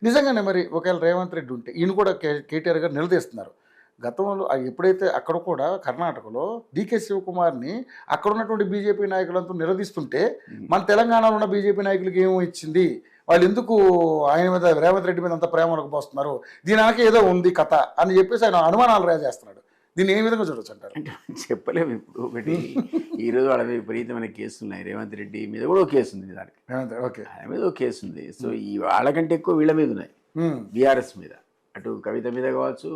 నిజంగానే మరి ఒకవేళ రేవంత్ రెడ్డి ఉంటే ఈయన కూడా కేటీఆర్ గారు నిలదీస్తున్నారు. గతంలో ఎప్పుడైతే అక్కడ కూడా కర్ణాటకలో డీకే శివకుమార్ని అక్కడ ఉన్నటువంటి బీజేపీ నాయకులంతా నిలదీస్తుంటే మన తెలంగాణలో ఉన్న బీజేపీ నాయకులకి ఏమో ఇచ్చింది, వాళ్ళు ఎందుకు ఆయన మీద రేవంత్ రెడ్డి మీద అంత ప్రేమ పోస్తున్నారు, దీని వెనక ఏదో ఉంది కథ అని చెప్పేసి ఆయన అనుమానాలు రేజేస్తున్నాడు. దీన్ని ఏ విధంగా చూడొచ్చు అంటారు? అంటే చెప్పలేము. ఇప్పుడు ఒకటి ఈరోజు వాళ్ళ మీద విపరీతమైన కేసులు ఉన్నాయి. రేవంత్ రెడ్డి మీద కూడా ఒక కేసు ఉంది, దానికి ఓకే ఆయన మీద ఒక కేసు ఉంది. సో ఈ వాళ్ళకంటే ఎక్కువ వీళ్ళ మీద ఉన్నాయి, బీఆర్ఎస్ మీద, అటు కవిత మీద కావచ్చు,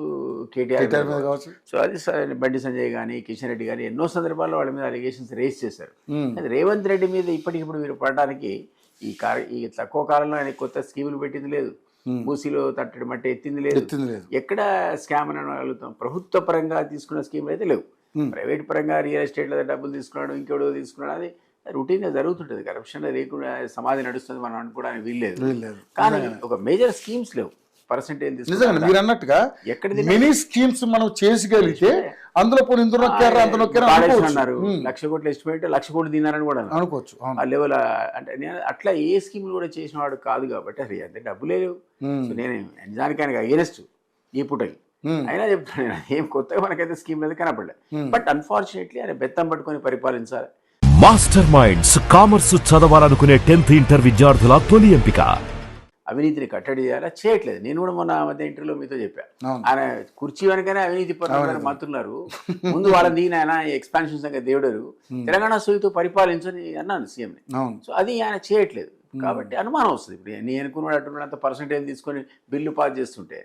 కేటీఆర్ మీద కావచ్చు. సో అది బండి సంజయ్ కానీ కిషన్ రెడ్డి కానీ ఎన్నో సందర్భాల్లో వాళ్ళ మీద అలిగేషన్స్ రేస్ చేశారు. అది రేవంత్ రెడ్డి మీద ఇప్పటికిప్పుడు మీరు పడడానికి ఈ తక్కువ కాలంలో ఆయన కొత్త స్కీములు పెట్టింది లేదు, మూసీలో తట్టడి మట్టి ఎత్తింది లేదు, ఎక్కడ స్కామ్ అని అనగలుగుతాం. ప్రభుత్వ పరంగా తీసుకున్న స్కీములు అయితే లేవు. ప్రైవేట్ పరంగా రియల్ ఎస్టేట్లో డబ్బులు తీసుకున్నాడు, ఇంకెవడో తీసుకున్నాడు, అది రొటీన్గా జరుగుతుంటుంది. కరప్షన్ లేకుండా సమాధి నడుస్తుంది మనం అనుకోవడానికి వీల్లేదు. కానీ ఒక మేజర్ స్కీమ్స్ లేవు. పర్సెంటేజ్ మీరు అన్నట్టుగా మినీ స్కీమ్స్ మనం చేసిగలిగితే అందులో ఇందులో అన్నారు 1,00,000 కోట్ల ఎస్టిమేట్ 1,00,000 కోట్లు తిన్నారని కూడా అనుకోవచ్చు. ఆ లెవెల్ అంటే నేను అట్లా ఏ స్కీములు కూడా చేసిన వాడు కాదు కాబట్టి అది అంతే డబ్బులే లేవు. నేను నిజానికి ఆయనకు అగేనెస్ట్ ఈ పూటకి అయినా చెప్తాను, ఏం కొత్తగా మనకైతే స్కీమ్ లేదు కనపడలేదు. బట్ అన్ఫార్చునేట్లీ ఆయన బెత్తం పట్టుకొని పరిపాలించాలి. మాస్టర్ మైండ్స్ కామర్స్ చదవాలనుకునే 10th ఇంటర్ విద్యార్థుల తొలి ఎంపిక. అవినీతిని కట్టడి చేయాలా, చేయట్లేదు. నేను కూడా మొన్న మధ్య ఇంటర్వ్యూలో మీతో చెప్పాను, ఆయన కుర్చీ వెనకనే అవినీతి పరులు మంత్రున్నారు, ముందు వాళ్ళని దిగిన ఆయన ఎక్స్పాన్షన్ సంగతి దేవుడరు, తెలంగాణ సోయితో పరిపాలించని అన్నాను సీఎంని. సో అది ఆయన చేయట్లేదు కాబట్టి అనుమానం వస్తుంది. ఇప్పుడు నీ అనుకున్నాడు అట్టున్నంత పర్సెంటేజ్ తీసుకొని బిల్లు పాస్ చేస్తుంటే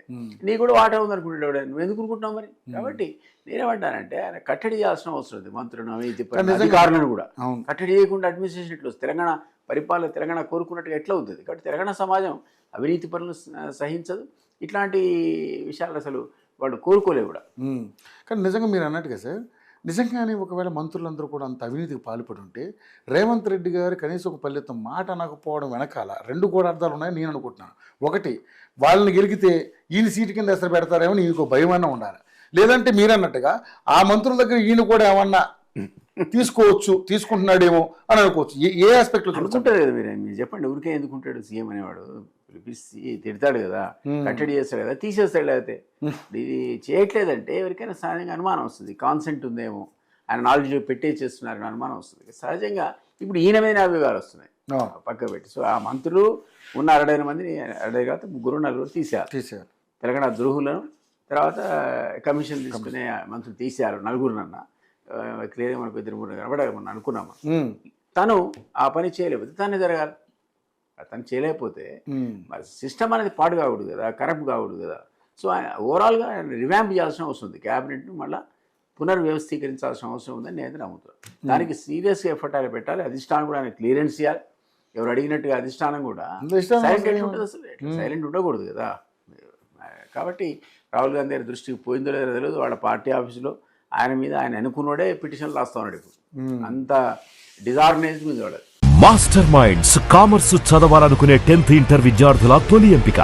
నీ కూడా వాటా ఉంది అనుకుంటాడు, నువ్వు ఎందుకు అనుకుంటున్నావు మరి? కాబట్టి నేనేమంటానంటే ఆయన కట్టడి చేయాల్సిన అవసరం ఉంది. మంత్రులను అవినీతి అధికారులను కూడా కట్టడి చేయకుండా అడ్మినిస్ట్రేషన్ ఎట్లా తెలంగాణ పరిపాలన తెలంగాణ కోరుకున్నట్టుగా ఎట్లా అవుతుంది? కాబట్టి తెలంగాణ సమాజం అవినీతి పనులు సహించదు, ఇట్లాంటి విషయాలు అసలు వాళ్ళు కోరుకోలేవు కూడా. కానీ నిజంగా మీరు అన్నట్టుగా సార్, నిజంగానే ఒకవేళ మంత్రులందరూ కూడా అంత అవినీతికి పాల్పడి ఉంటే రేవంత్ రెడ్డి గారు కనీసం ఒక పల్లెతో మాట అనకపోవడం వెనకాల 2 కూడా అర్థాలు ఉన్నాయని నేను అనుకుంటున్నాను. ఒకటి, వాళ్ళని గెలిగితే ఈయన సీటు కింద ఎసరు పెడతారేమో ఈయనకు భయమన్నా ఉండాలి, లేదంటే మీరన్నట్టుగా ఆ మంత్రుల దగ్గర ఈయన కూడా ఏమన్నా తీసుకుంటున్నాడేమో అని అనుకోవచ్చు. ఏ ఆస్పెక్ట్లో అనుకుంటారు కదా మీరు చెప్పండి. ఊరికే ఎందుకుంటాడు సీఎం అనేవాడు? పిలిపిస్తే తిడతాడు కదా, కట్టడి చేస్తాడు కదా, తీసేస్తాడు. అయితే ఇది చేయట్లేదంటే ఎవరికైనా సహజంగా అనుమానం వస్తుంది, కాన్సెంట్ ఉందేమో, ఆయన నాలెడ్జ్ పెట్టే చేస్తున్నారని అనుమానం వస్తుంది సహజంగా. ఇప్పుడు ఈయన మీద అభిప్రాయాలు వస్తున్నాయి పక్క పెట్టి. సో ఆ మంత్రులు ఉన్న 60 మందిని 60 కాదు 3-4 తీసేయాలి. తెలంగాణ ద్రోహులను తర్వాత కమిషన్ తీసుకునే మంత్రులు తీసేయాలి 4 క్లియర్గా మనకు 2-3 కనబడాలి మనం అనుకున్నాము. తను ఆ పని చేయలేకపోతే తనే జరగాలి. తను చేయలేకపోతే మరి సిస్టమ్ అనేది పాడు కాకూడదు కదా, కరప్ట్ కాకూడదు కదా. సో ఆయన ఓవరాల్గా ఆయన రివ్యాంప్ చేయాల్సిన అవసరం ఉంది. క్యాబినెట్ను మళ్ళీ పునర్వ్యవస్థీకరించాల్సిన అవసరం ఉందని నేను నమ్ముతున్నాను. దానికి సీరియస్గా ఎఫర్ట్ ఆయన పెట్టాలి. అధిష్టానం కూడా ఆయన క్లియరెన్స్ చేయాలి. ఎవరు అడిగినట్టుగా అధిష్టానం కూడా సైలెంట్ ఉంటుంది, అసలు సైలెంట్ ఉండకూడదు కదా. కాబట్టి రాహుల్ గాంధీ గారి దృష్టికి పోయిందో లేదో తెలియదు, వాళ్ళ పార్టీ ఆఫీసులో ఆయన మీద ఆయన అనుకున్నోడే పిటిషన్లు రాస్తా ఉన్నాడు. ఇప్పుడు అంత డిజార్గనైజ్డ్ మీద వాడు. మాస్టర్ మైండ్స్ కామర్స్ చదవాలనుకునే 10th ఇంటర్ విద్యార్థుల తొలి ఎంపిక.